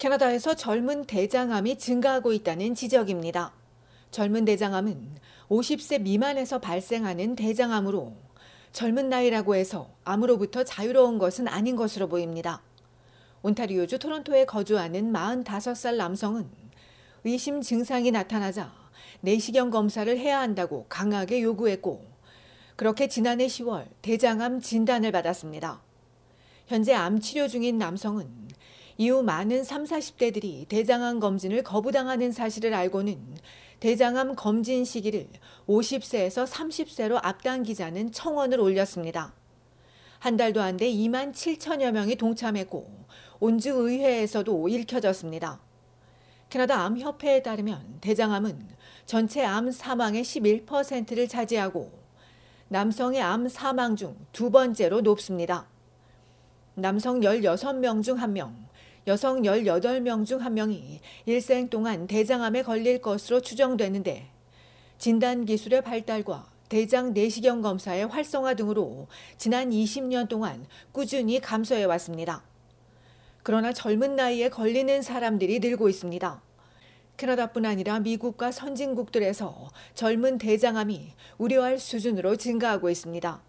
캐나다에서 젊은 대장암이 증가하고 있다는 지적입니다. 젊은 대장암은 50세 미만에서 발생하는 대장암으로 젊은 나이라고 해서 암으로부터 자유로운 것은 아닌 것으로 보입니다. 온타리오주 토론토에 거주하는 45살 남성은 의심 증상이 나타나자 내시경 검사를 해야 한다고 강하게 요구했고, 그렇게 지난해 10월 대장암 진단을 받았습니다. 현재 암 치료 중인 남성은 이후 많은 30, 40대들이 대장암 검진을 거부당하는 사실을 알고는 대장암 검진 시기를 50세에서 30세로 앞당기자는 청원을 올렸습니다. 한 달도 안 돼 2만 7천여 명이 동참했고 온주 의회에서도 읽혀졌습니다. 캐나다 암협회에 따르면 대장암은 전체 암 사망의 11%를 차지하고 남성의 암 사망 중 두 번째로 높습니다. 남성 16명 중 1명, 여성 18명 중 1명이 일생 동안 대장암에 걸릴 것으로 추정되는데, 진단 기술의 발달과 대장 내시경 검사의 활성화 등으로 지난 20년 동안 꾸준히 감소해 왔습니다. 그러나 젊은 나이에 걸리는 사람들이 늘고 있습니다. 캐나다뿐 아니라 미국과 선진국들에서 젊은 대장암이 우려할 수준으로 증가하고 있습니다.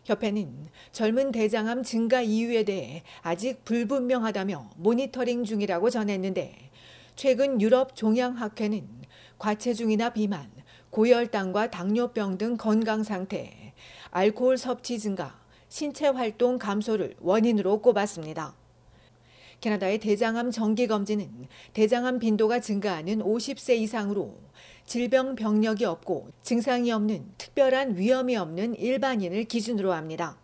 협회는 젊은 대장암 증가 이유에 대해 아직 불분명하다며 모니터링 중이라고 전했는데, 최근 유럽 종양학회는 과체중이나 비만, 고혈당과 당뇨병 등 건강 상태, 알코올 섭취 증가, 신체 활동 감소를 원인으로 꼽았습니다. 캐나다의 대장암 정기검진은 대장암 빈도가 증가하는 50세 이상으로 질병 병력이 없고 증상이 없는 특별한 위험이 없는 일반인을 기준으로 합니다.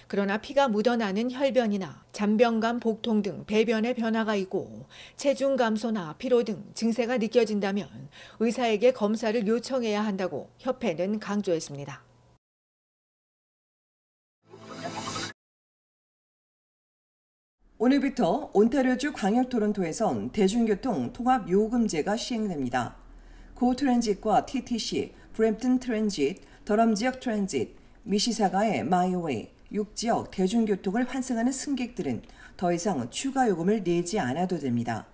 그러나 피가 묻어나는 혈변이나 잔병감 복통 등 배변의 변화가 있고 체중 감소나 피로 등 증세가 느껴진다면 의사에게 검사를 요청해야 한다고 협회는 강조했습니다. 오늘부터 온타리오주 광역 토론토에선 대중교통 통합 요금제가 시행됩니다. 고 트랜짓과 TTC, 브램튼 트랜짓, 더럼 지역 트랜짓, 미시사가의 마이웨이, 6지역 대중교통을 환승하는 승객들은 더 이상 추가 요금을 내지 않아도 됩니다.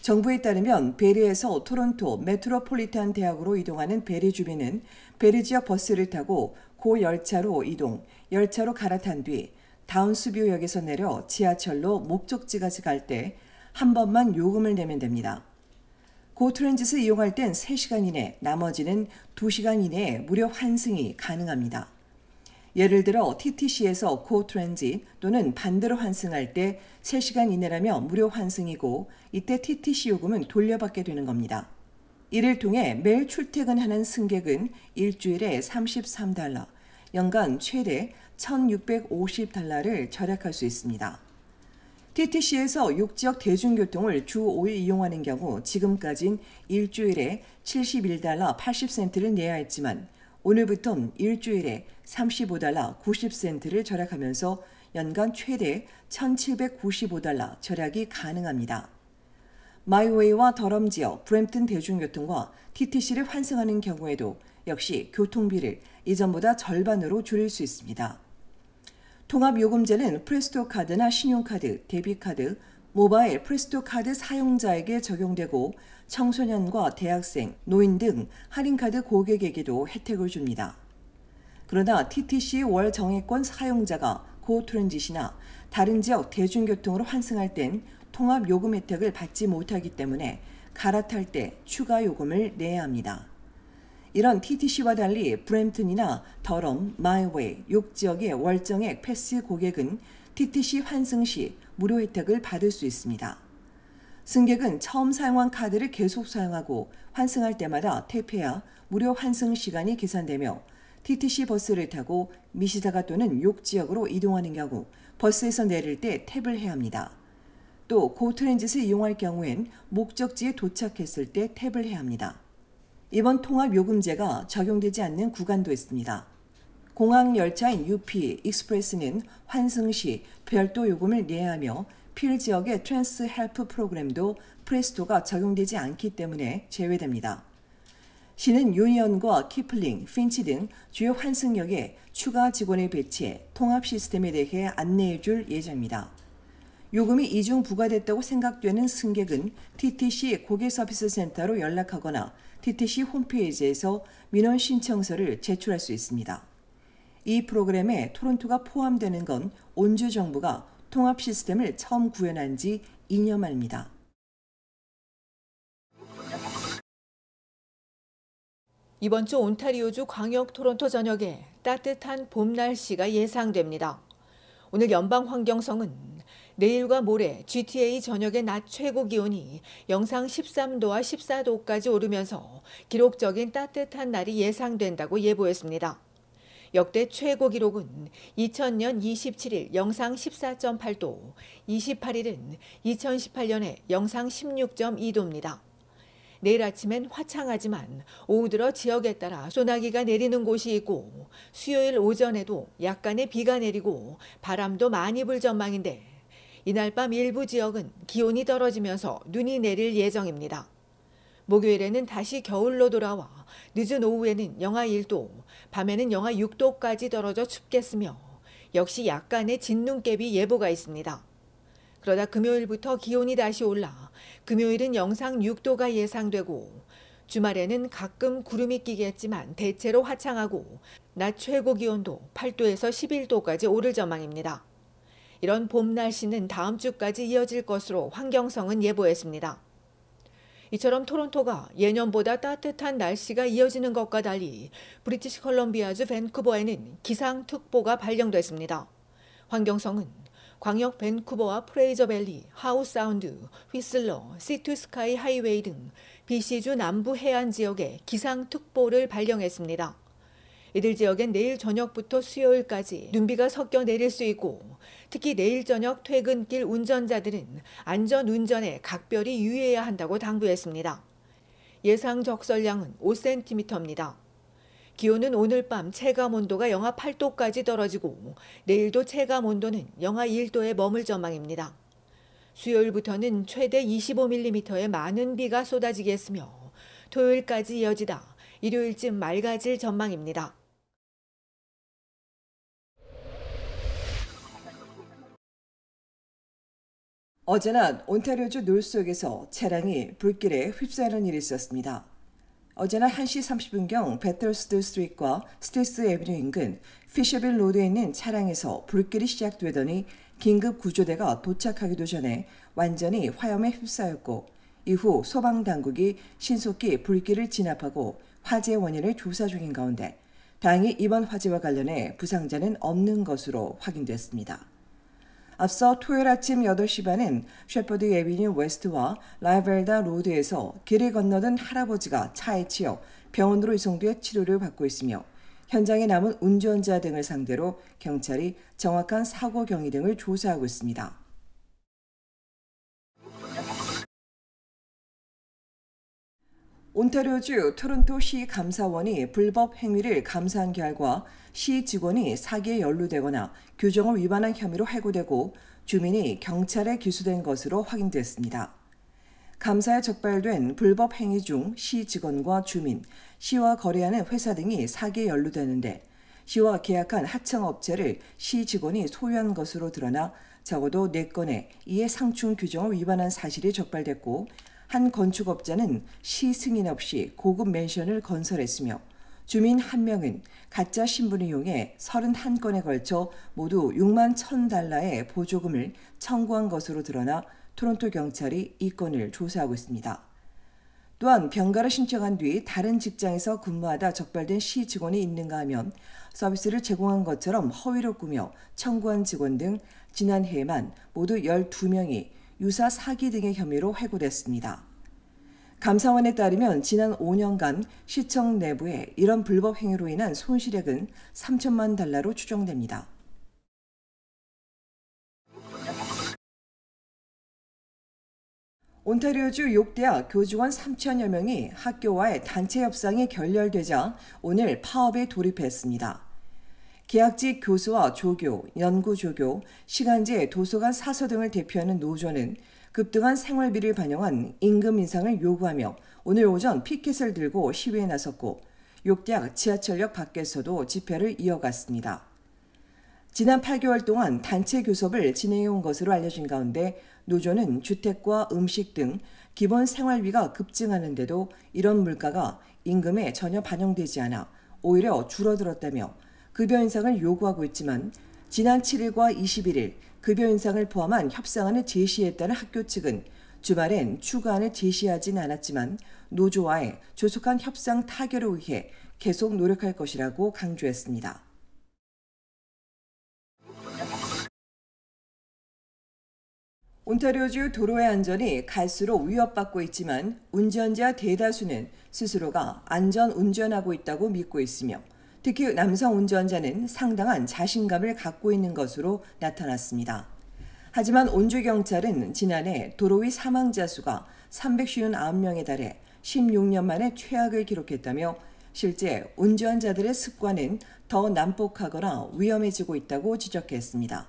정부에 따르면 베리에서 토론토 메트로폴리탄 대학으로 이동하는 베리 주민은 베리 지역 버스를 타고 고 열차로 이동, 열차로 갈아탄 뒤 다운스뷰역에서 내려 지하철로 목적지까지 갈 때 한 번만 요금을 내면 됩니다. 고 트랜짓을 이용할 땐 3시간 이내, 나머지는 2시간 이내에 무료 환승이 가능합니다. 예를 들어 TTC에서 고 트랜짓 또는 반대로 환승할 때 3시간 이내라면 무료 환승이고, 이때 TTC 요금은 돌려받게 되는 겁니다. 이를 통해 매일 출퇴근하는 승객은 일주일에 $33, 연간 최대 $1,650를 절약할 수 있습니다. TTC에서 6지역 대중교통을 주 5일 이용하는 경우 지금까진 일주일에 $71 80센트를 내야 했지만 오늘부터는 일주일에 $35 90센트를 절약하면서 연간 최대 $1,795 절약이 가능합니다. 마이웨이와 더럼 지역, 브램튼 대중교통과 TTC를 환승하는 경우에도 역시 교통비를 이전보다 절반으로 줄일 수 있습니다. 통합요금제는 프레스토 카드나 신용카드, 데비카드, 모바일 프레스토 카드 사용자에게 적용되고 청소년과 대학생, 노인 등 할인카드 고객에게도 혜택을 줍니다. 그러나 TTC 월 정액권 사용자가 고 트랜짓이나 다른 지역 대중교통으로 환승할 땐 통합요금 혜택을 받지 못하기 때문에 갈아탈 때 추가 요금을 내야 합니다. 이런 TTC와 달리 브램튼이나 더럼, 마이웨이, 6지역의 월정액 패스 고객은 TTC 환승 시 무료 혜택을 받을 수 있습니다. 승객은 처음 사용한 카드를 계속 사용하고 환승할 때마다 탭해야 무료 환승 시간이 계산되며, TTC 버스를 타고 미시사가 또는 6지역으로 이동하는 경우 버스에서 내릴 때 탭을 해야 합니다. 또 고 트랜짓을 이용할 경우엔 목적지에 도착했을 때 탭을 해야 합니다. 이번 통합요금제가 적용되지 않는 구간도 있습니다. 공항열차인 UP, 익스프레스는 환승 시 별도 요금을 내야 하며 필 지역의 트랜스 헬프 프로그램도 프레스토가 적용되지 않기 때문에 제외됩니다. 시는 유니언과 키플링, 핀치 등 주요 환승역에 추가 직원을 배치해 통합 시스템에 대해 안내해 줄 예정입니다. 요금이 이중 부과됐다고 생각되는 승객은 TTC 고객서비스 센터로 연락하거나 TTC 홈페이지에서 민원 신청서를 제출할 수 있습니다. 이 프로그램에 토론토가 포함되는 건 온주 정부가 통합 시스템을 처음 구현한 지 2년 만입니다. 이번 주 온타리오주 광역 토론토 전역에 따뜻한 봄 날씨가 예상됩니다. 오늘 연방환경성은 내일과 모레 GTA 전역의 낮 최고 기온이 영상 13도와 14도까지 오르면서 기록적인 따뜻한 날이 예상된다고 예보했습니다. 역대 최고 기록은 2000년 27일 영상 14.8도, 28일은 2018년에 영상 16.2도입니다. 내일 아침엔 화창하지만 오후 들어 지역에 따라 소나기가 내리는 곳이 있고 수요일 오전에도 약간의 비가 내리고 바람도 많이 불 전망인데 이날 밤 일부 지역은 기온이 떨어지면서 눈이 내릴 예정입니다. 목요일에는 다시 겨울로 돌아와 늦은 오후에는 영하 1도, 밤에는 영하 6도까지 떨어져 춥겠으며 역시 약간의 진눈깨비 예보가 있습니다. 그러다 금요일부터 기온이 다시 올라 금요일은 영상 6도가 예상되고 주말에는 가끔 구름이 끼겠지만 대체로 화창하고 낮 최고 기온도 8도에서 11도까지 오를 전망입니다. 이런 봄 날씨는 다음 주까지 이어질 것으로 환경성은 예보했습니다. 이처럼 토론토가 예년보다 따뜻한 날씨가 이어지는 것과 달리 브리티시 컬럼비아주 밴쿠버에는 기상특보가 발령됐습니다. 환경성은 광역 밴쿠버와 프레이저밸리, 하우사운드, 휘슬러, 시투스카이 하이웨이 등 BC주 남부 해안 지역에 기상특보를 발령했습니다. 이들 지역엔 내일 저녁부터 수요일까지 눈비가 섞여 내릴 수 있고 특히 내일 저녁 퇴근길 운전자들은 안전운전에 각별히 유의해야 한다고 당부했습니다. 예상 적설량은 5cm입니다. 기온은 오늘 밤 체감온도가 영하 8도까지 떨어지고 내일도 체감온도는 영하 1도에 머물 전망입니다. 수요일부터는 최대 25mm의 많은 비가 쏟아지겠으며 토요일까지 이어지다 일요일쯤 맑아질 전망입니다. 어제 낮 온타리오주 놀속에서 차량이 불길에 휩싸이는 일이 있었습니다. 어제 낮 1시 30분경 배틀스트 스트리트과 스티스 애비뉴 인근 피셔빌 로드에 있는 차량에서 불길이 시작되더니 긴급 구조대가 도착하기도 전에 완전히 화염에 휩싸였고 이후 소방당국이 신속히 불길을 진압하고 화재 원인을 조사 중인 가운데 다행히 이번 화재와 관련해 부상자는 없는 것으로 확인됐습니다. 앞서 토요일 아침 8시 반엔 셰퍼드 애비뉴 웨스트와 라이벨다 로드에서 길을 건너던 할아버지가 차에 치여 병원으로 이송돼 치료를 받고 있으며 현장에 남은 운전자 등을 상대로 경찰이 정확한 사고 경위 등을 조사하고 있습니다. 온타리오주 토론토시 감사원이 불법 행위를 감사한 결과 시 직원이 사기에 연루되거나 규정을 위반한 혐의로 해고되고 주민이 경찰에 기소된 것으로 확인됐습니다. 감사에 적발된 불법 행위 중 시 직원과 주민, 시와 거래하는 회사 등이 사기에 연루되는데 시와 계약한 하청업체를 시 직원이 소유한 것으로 드러나 적어도 4건의 이해 상충 규정을 위반한 사실이 적발됐고 한 건축업자는 시 승인 없이 고급 맨션을 건설했으며 주민 1명은 가짜 신분을 이용해 31건에 걸쳐 모두 6만 $1,000의 보조금을 청구한 것으로 드러나 토론토 경찰이 이 건을 조사하고 있습니다. 또한 병가를 신청한 뒤 다른 직장에서 근무하다 적발된 시 직원이 있는가 하면 서비스를 제공한 것처럼 허위로 꾸며 청구한 직원 등 지난해에만 모두 12명이 유사 사기 등의 혐의로 해고됐습니다. 감사원에 따르면 지난 5년간 시청 내부에 이런 불법 행위로 인한 손실액은 $3천만 추정됩니다. 온타리오주 욕대학 교직원 3천여 명이 학교와의 단체 협상이 결렬되자 오늘 파업에 돌입했습니다. 계약직 교수와 조교, 연구조교, 시간제, 도서관 사서 등을 대표하는 노조는 급등한 생활비를 반영한 임금 인상을 요구하며 오늘 오전 피켓을 들고 시위에 나섰고 욕대학 지하철역 밖에서도 집회를 이어갔습니다. 지난 8개월 동안 단체 교섭을 진행해온 것으로 알려진 가운데 노조는 주택과 음식 등 기본 생활비가 급증하는데도 이런 물가가 임금에 전혀 반영되지 않아 오히려 줄어들었다며 급여 인상을 요구하고 있지만 지난 7일과 21일 급여 인상을 포함한 협상안을 제시했다는 학교 측은 주말엔 추가안을 제시하진 않았지만 노조와의 조속한 협상 타결을 위해 계속 노력할 것이라고 강조했습니다. 온타리오주 도로의 안전이 갈수록 위협받고 있지만 운전자 대다수는 스스로가 안전 운전하고 있다고 믿고 있으며 특히 남성 운전자는 상당한 자신감을 갖고 있는 것으로 나타났습니다. 하지만 온주경찰은 지난해 도로 위 사망자 수가 359명에 달해 16년 만에 최악을 기록했다며 실제 운전자들의 습관은 더 난폭하거나 위험해지고 있다고 지적했습니다.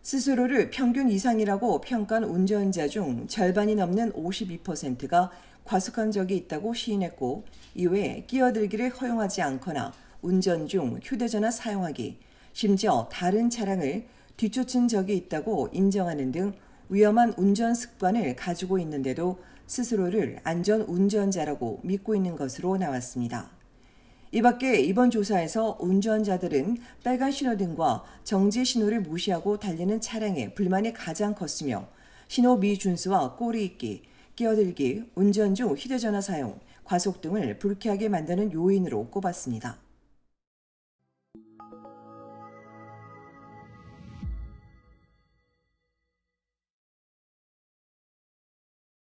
스스로를 평균 이상이라고 평가한 운전자 중 절반이 넘는 52%가 과속한 적이 있다고 시인했고 이외에 끼어들기를 허용하지 않거나 운전 중 휴대전화 사용하기, 심지어 다른 차량을 뒤쫓은 적이 있다고 인정하는 등 위험한 운전 습관을 가지고 있는데도 스스로를 안전 운전자라고 믿고 있는 것으로 나왔습니다. 이 밖에 이번 조사에서 운전자들은 빨간 신호등과 정지 신호를 무시하고 달리는 차량에 불만이 가장 컸으며 신호 미준수와 꼬리 있기, 끼어들기, 운전 중 휴대전화 사용, 과속 등을 불쾌하게 만드는 요인으로 꼽았습니다.